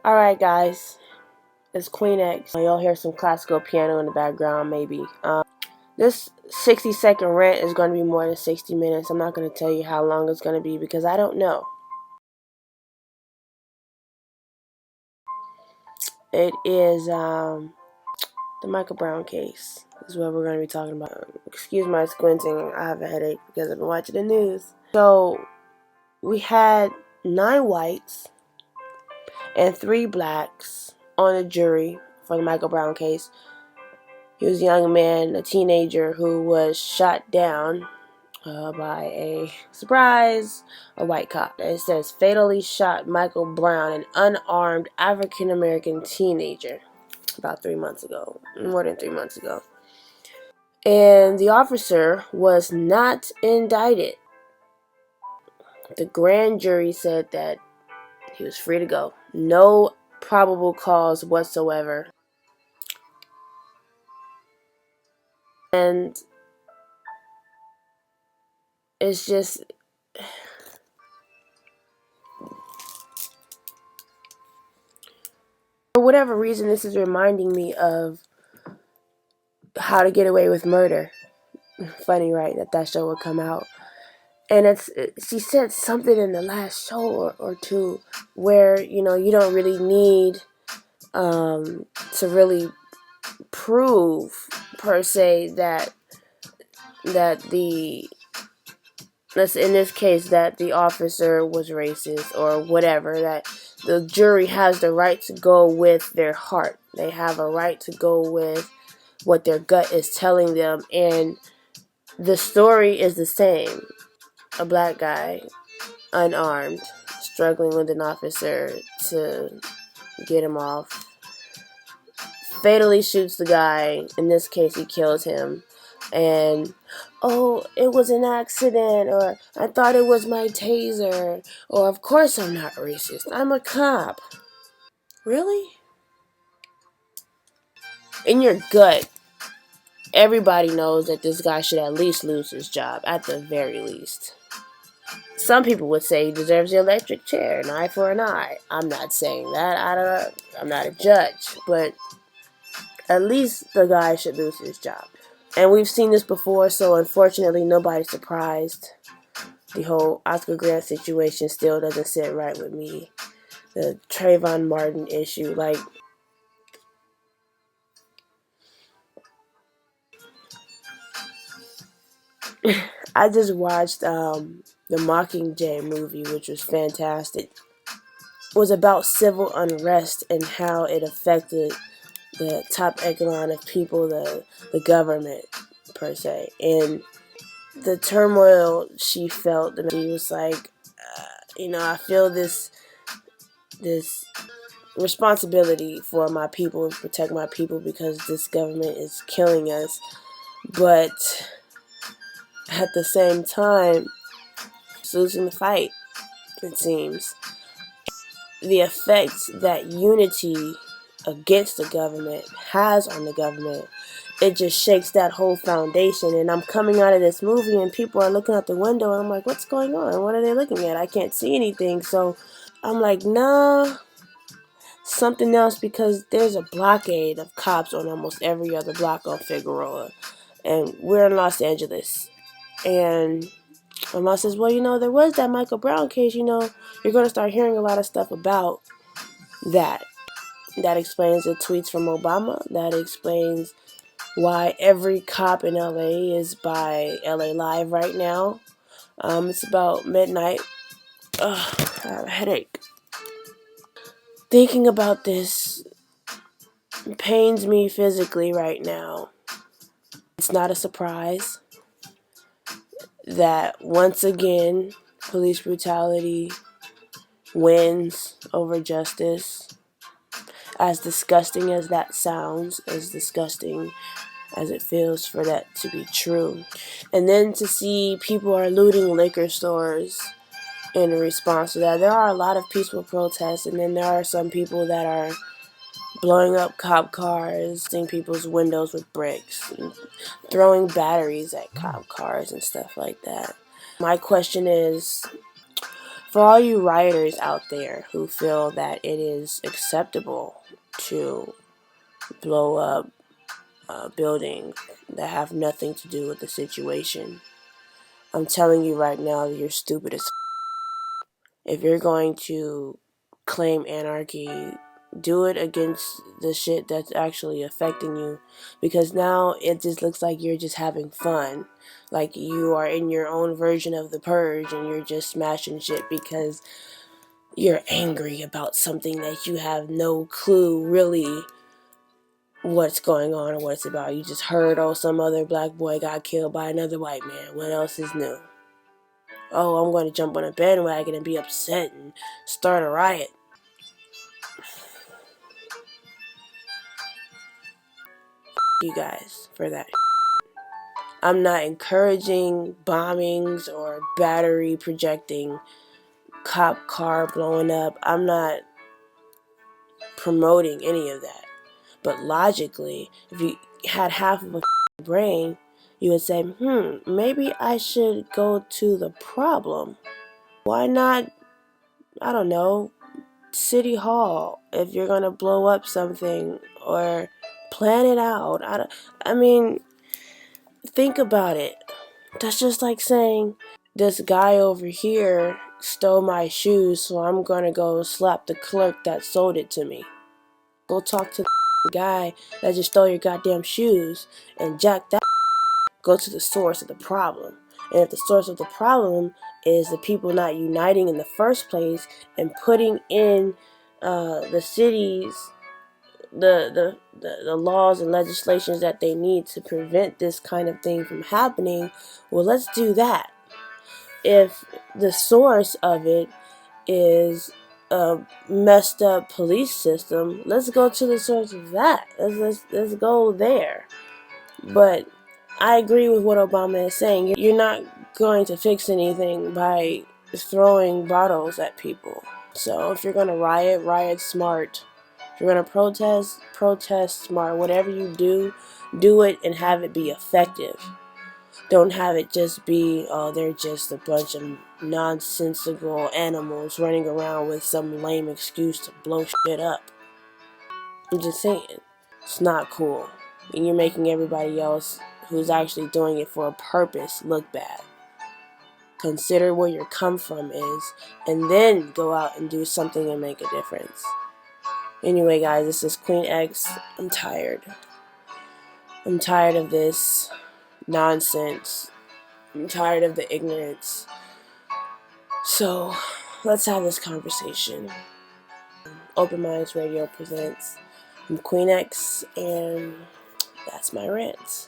Alright guys, it's Queen X. You'll hear some classical piano in the background maybe. This 60-second rant is going to be more than 60 minutes. I'm not going to tell you how long it's going to be because I don't know. It is the Michael Brown case is what we're going to be talking about. Excuse my squinting, I have a headache because I've been watching the news. So, we had 9 whites and 3 blacks on a jury for the Michael Brown case. He was a young man, a teenager, who was shot down by a white cop. It says fatally shot Michael Brown, an unarmed African American teenager, about 3 months ago, more than 3 months ago. And the officer was not indicted. The grand jury said that he was free to go. No probable cause whatsoever. And it's just, for whatever reason, this is reminding me of How to Get Away with Murder. Funny, right, that show would come out. And she said something in the last show or two where, you don't really need to really prove, per se, that let's in this case, that the officer was racist or whatever, that the jury has the right to go with their heart. They have a right to go with what their gut is telling them, and the story is the same. A black guy, unarmed, struggling with an officer to get him off, fatally shoots the guy. In this case, he kills him. And, oh, it was an accident, or I thought it was my taser, or of course I'm not racist, I'm a cop. Really? In your gut, everybody knows that this guy should at least lose his job, at the very least. Some people would say he deserves the electric chair, an eye for an eye. I'm not saying that. I'm not a judge, but at least the guy should lose his job. And we've seen this before, so unfortunately nobody's surprised. The whole Oscar Grant situation still doesn't sit right with me. The Trayvon Martin issue, I just watched the Mockingjay movie, which was fantastic. It was about civil unrest and how it affected the top echelon of people, the government, per se. And the turmoil she felt, she was like, I feel this responsibility for my people and protect my people because this government is killing us. But at the same time, it's losing the fight, it seems. The effects that unity against the government has on the government, it just shakes that whole foundation. And I'm coming out of this movie and people are looking out the window and I'm like, what's going on? What are they looking at? I can't see anything. So I'm like, nah, something else, because there's a blockade of cops on almost every other block on Figueroa. And we're in Los Angeles. And my mom says, well, there was that Michael Brown case, you're going to start hearing a lot of stuff about that. That explains the tweets from Obama. That explains why every cop in LA is by LA Live right now. It's about midnight. Ugh, I have a headache. Thinking about this pains me physically right now. It's not a surprise that once again police brutality wins over justice. As disgusting as that sounds, as disgusting as it feels for that to be true. And then to see people are looting liquor stores in response to that. There are a lot of peaceful protests, and then there are some people that are blowing up cop cars, seeing people's windows with bricks, and throwing batteries at cop cars and stuff like that. My question is, For all you rioters out there who feel that it is acceptable to blow up buildings that have nothing to do with the situation, I'm telling you right now that you're stupid as if you're going to claim anarchy, do it against the shit that's actually affecting you, because now it just looks like you're just having fun, like you are in your own version of the purge and you're just smashing shit because you're angry about something that you have no clue really what's going on or what it's about. You just heard, oh, some other black boy got killed by another white man. What else is new? Oh, I'm going to jump on a bandwagon and be upset and start a riot. You guys for that. I'm not encouraging bombings or battery projecting, cop car blowing up. I'm not promoting any of that. But logically, if you had half of a brain, you would say, maybe I should go to the problem. Why not, I don't know, City Hall if you're going to blow up something, or plan it out. I mean, think about it. That's just like saying, this guy over here stole my shoes, so I'm going to go slap the clerk that sold it to me. Go talk to the guy that just stole your goddamn shoes and jack that. Go to the source of the problem. And if the source of the problem is the people not uniting in the first place and putting in the cities the laws and legislations that they need to prevent this kind of thing from happening, well, let's do that. If the source of it is a messed up police system, let's go to the source of that. Let's go there. But I agree with what Obama is saying. You're not going to fix anything by throwing bottles at people. So if you're going to riot, riot smart. If you're going to protest, protest smart. Whatever you do, do it and have it be effective. Don't have it just be, oh, they're just a bunch of nonsensical animals running around with some lame excuse to blow shit up. I'm just saying. It's not cool. And you're making everybody else who's actually doing it for a purpose look bad. Consider where your come from is, and then go out and do something and make a difference. Anyway, guys, this is Queen X. I'm tired. I'm tired of this nonsense. I'm tired of the ignorance. So, let's have this conversation. Open Minds Radio presents. I'm Queen X, and that's my rant.